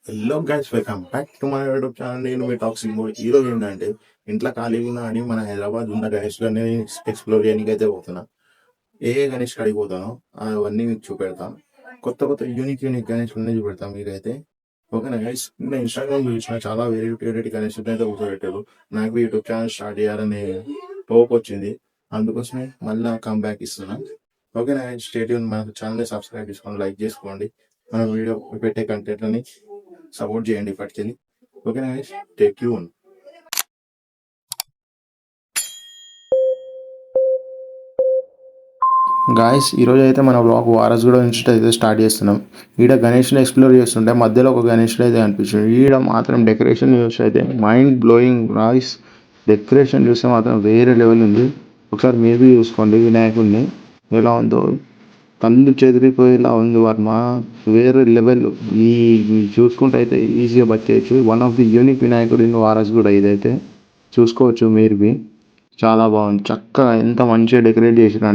Hello guys, welcome back to my YouTube channel. నేను మీ taxing mood. ఈరోజు ఏంటంటే ఇంట్లో ఖాళీగా ఉన్నా అని మన హైదరాబాద్ ఉన్న గణేష్లన్నీ ఎక్స్ప్లోర్ చేయడానికి అయితే పోతున్నా. ఏ గణేష్ కాడికి పోతానో అవన్నీ మీకు చూపెడతాం. కొత్త కొత్త యూనిక్ యూనిక్ గణేష్లన్నీ చూపెడతాం మీకైతే. ఓకేనా గైస్, నేను ఇన్స్టాగ్రామ్ చూసిన చాలా వెరైటీ గణేష్లు అయితే కూర్చోబెట్టారు. నాకు యూట్యూబ్ ఛానల్ స్టార్ట్ చేయాలనే హోప్ వచ్చింది. అందుకోసమే మళ్ళీ కమ్ బ్యాక్ ఇస్తున్నా. ఓకేనా గైస్, స్టే ట్యూన్. మన ఛానల్ని సబ్స్క్రైబ్ చేసుకోండి, లైక్ చేసుకోండి. మన వీడియో పెట్టే కంటెంట్ అని సపోర్ట్ చేయండి ఇప్పటికెళ్ళి. ఓకేనా గైస్, టేక్ యూ. గాయస్, ఈరోజు అయితే మన బ్లాగ్ వారసుగూడ నుంచి అయితే స్టార్ట్ చేస్తున్నాం. ఈడ గణేష్ని ఎక్స్ప్లోర్ చేస్తుంటే మధ్యలో ఒక గణేష్లు అయితే అనిపించింది. ఈడ మాత్రం డెకరేషన్ చూస్తే అయితే మైండ్ బ్లోయింగ్. గాయస్, డెకరేషన్ చూస్తే మాత్రం వేరే లెవెల్ ఉంది. ఒకసారి మీరు చూసుకోండి వినాయకుడిని ఎలా ఉందో. కళ్ళు చెదిరిపోయేలా ఉంది వర్మ, వేరే లెవెల్. ఈ చూసుకుంటే అయితే ఈజీగా బతికేయచ్చు. వన్ ఆఫ్ ది యూనిక్ వినాయకుడు ఇన్ వారసుగూడ ఇదైతే చూసుకోవచ్చు మీరు. చాలా బాగుంది. చక్కగా ఎంత మంచిగా డెకరేట్ చేసారు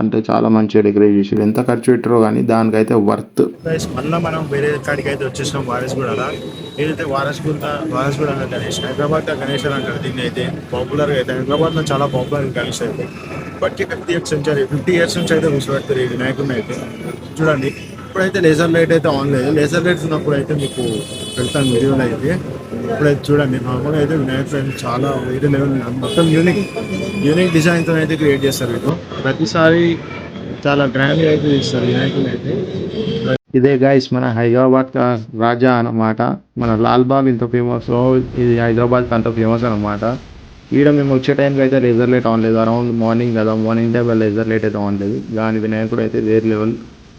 అంటే చాలా మంచిగా డెకరేట్ చేసారు. ఎంత ఖర్చు పెట్టారో కానీ దానికైతే వర్త్. మళ్ళీ మనం వేరే కాడికి అయితే వచ్చేసినాం వారసుగూడ. ఏదైతే వారసుగూడ గణేష్, హైదరాబాద్ గణేష్ అంటారు దీన్ని. అయితే పాపులర్గా అయితే హైదరాబాద్లో చాలా పాపులర్ గణేష్ అయితే. ఇప్పటికీ 50 ఇయర్స్ నుంచి అయితే కూర్చోబెడతారు ఈ వినాయకుడిని అయితే. చూడండి, ఇప్పుడైతే లేజర్ లైట్ అయితే ఆన్ లేదు. లేజర్ లైట్స్ ఉన్నప్పుడు అయితే మీకు పెడతాను వీడియోలో అయితే. ఇప్పుడైతే చూడండి, నార్మల్గా అయితే వినాయకుడు చాలా వేరే లెవెల్, మొత్తం యూనిక్ డిజైన్తో అయితే క్రియేట్ చేస్తారు వీళ్ళు. ప్రతిసారి చాలా గ్రాండ్గా అయితే తీస్తారు వినాయకుడిని అయితే. ఇదే గైస్ మన హైదరాబాద్ రాజా అన్నమాట. మన లాల్బాగ్ ఇంత ఫేమస్, ఇది హైదరాబాద్కి అంత ఫేమస్ అనమాట. ఈడ మేము వచ్చే టైంకి అయితే లేజర్ లైట్ ఆన్ లేదు. అరౌండ్ మార్నింగ్ కదా, మార్నింగ్ టైం లేజర్ లైట్ అయితే ఆన్ లేదు. కానీ వినాయకుడు అయితే వేరే లెవెల్.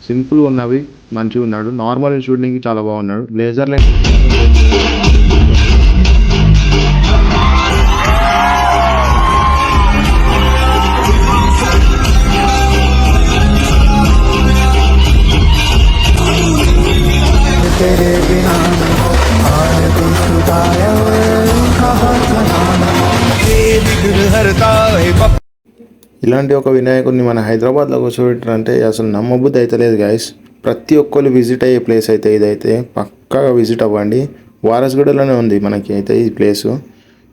సింపుల్ ఉన్నవి, మంచిగా ఉన్నాడు. నార్మల్ షూటింగ్కి చాలా బాగున్నాడు. లేజర్ లైట్ ఇలాంటి ఒక వినాయకుడిని మన హైదరాబాద్లో కూర్చోబెట్టారంటే అసలు నమ్మబుద్ధి అయితే లేదు గాయస్. ప్రతి ఒక్కరు విజిట్ అయ్యే ప్లేస్ అయితే ఇదైతే. పక్కాగా విజిట్ అవ్వండి. వారసుగూడలోనే ఉంది మనకి అయితే ఈ ప్లేసు.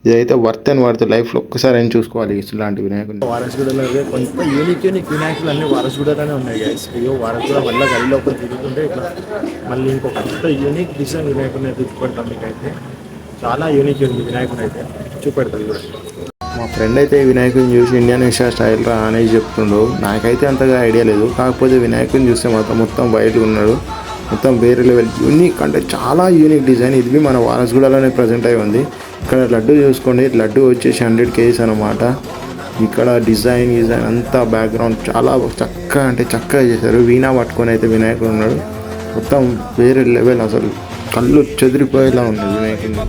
ఇదైతే వర్త్ అండ్ వర్త్. లైఫ్లో ఒక్కసారి ఏం చూసుకోవాలి ఇలాంటి వినాయకుడు. వారసుగూడలో కొంత యూనిక్ వినాయకులు అన్ని వారసుగూడలోనే ఉన్నాయి గాయస్. అయ్యో, వారసుగూడ మళ్ళీ గల్లీలో ఒకటి తిరుగుతుంటే ఇట్లా మళ్ళీ ఇంకొక కొత్త యూనిక్ డిజైన్ వినాయకుడిని అయితే చూపెడతాం మీకైతే. చాలా యూనిక్ వినాయకుడు అయితే చూపెడతాం. మా ఫ్రెండ్ అయితే వినాయకుడిని చూసి ఇండియన్ ఇషా స్టైల్ రా అనేది చెప్తుండు. నాకైతే అంతగా ఐడియా లేదు. కాకపోతే వినాయకుడిని చూస్తే మొత్తం వైట్గా ఉన్నాడు. మొత్తం వేరే లెవెల్ యూనిక్, అంటే చాలా యూనిక్ డిజైన్. ఇది మన వారసుగూడలోనే ప్రజెంట్ అయి ఉంది. ఇక్కడ లడ్డు చూసుకోండి, లడ్డు వచ్చేసి 100 kgs అనమాట. ఇక్కడ డిజైన్ అంతా బ్యాక్గ్రౌండ్ చాలా చక్కగా చేశారు. వీణా పట్టుకొని అయితే వినాయకుడు ఉన్నాడు. మొత్తం వేరే లెవెల్, అసలు కళ్ళు చెదిరిపోయేలా ఉంది వినాయకుడిని.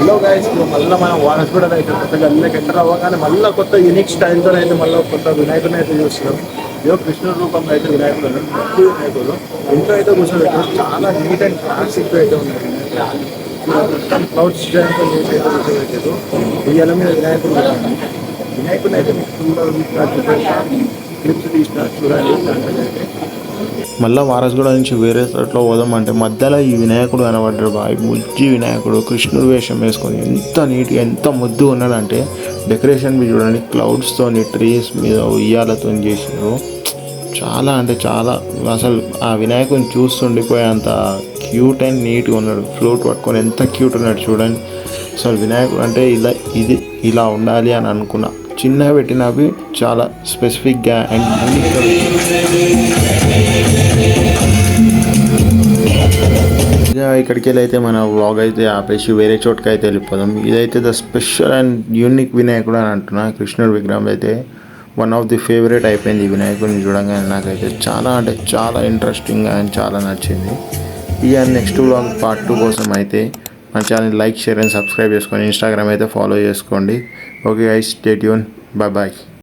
హలో గైస్, మళ్ళీ మనం వారసుగూడ అయితే కొత్త గల్లీలోకి ఎంటర్ అవ్వగానే మళ్ళీ కొత్త యూనిక్ స్టైల్తో అయితే మళ్ళీ కొత్త వినాయకుడిని అయితే చూస్తున్నాం. ఏదో కృష్ణుడి రూపంలో అయితే వినాయకుడు వినాయకుడు ఇంట్లో అయితే కూర్చోబెట్టారు. చాలా నీట్ అండ్ క్లాసిక్ అయితే ఉన్నాయి. మొత్తం క్లౌడ్స్ డిజైన్తో చేసి అయితే కూర్చోబెట్టారు. ఉయ్యాల మీద వినాయకుడిని అయితే మీకు క్లిప్స్ తీసిన చూడాలి. మళ్ళీ వారసుగూడ నుంచి వేరే చోట్ల పోదాం అంటే మధ్యలో ఈ వినాయకుడు కనబడ్డాడు. బాయ్ ముజ్జి వినాయకుడు కృష్ణుడు వేషం వేసుకొని ఎంత నీట్గా ఎంత ముద్దు ఉన్నాడంటే. డెకరేషన్ మీద చూడండి, క్లౌడ్స్తో ట్రీస్ మీద ఉయ్యాలతో చేసారు. చాలా అంటే చాలా, అసలు ఆ వినాయకుడిని చూస్తుండిపోయేంత క్యూట్ అండ్ నీట్గా ఉన్నాడు. ఫ్లూట్ పట్టుకొని ఎంత క్యూట్ ఉన్నాడు చూడండి. అసలు వినాయకుడు అంటే ఇలా ఉండాలి అని అనుకున్నా. చిన్నగా పెట్టినవి చాలా స్పెసిఫిక్గా అండ్ యూనిక్గా. ఇక్కడికి వెళ్ళి అయితే మన వ్లాగ్ అయితే ఆపేసి వేరే చోటుకి అయితే వెళ్ళిపోదాం. ఇదైతే ద స్పెషల్ అండ్ యూనిక్ వినాయకుడు అని అంటున్నా. కృష్ణుడి విగ్రహం అయితే వన్ ఆఫ్ ది ఫేవరెట్ అయిపోయింది. ఈ వినాయకుడిని చూడగానే నాకైతే చాలా అంటే చాలా ఇంట్రెస్టింగ్గా అండ్ చాలా నచ్చింది. ఇక నెక్స్ట్ వ్లాగ్ పార్ట్ 2 కోసం అయితే మన channel like, share and subscribe చేసుకొని ఇన్స్టాగ్రామ్ అయితే ఫాలో చేసుకోండి. Okay guys, stay tune. Bye.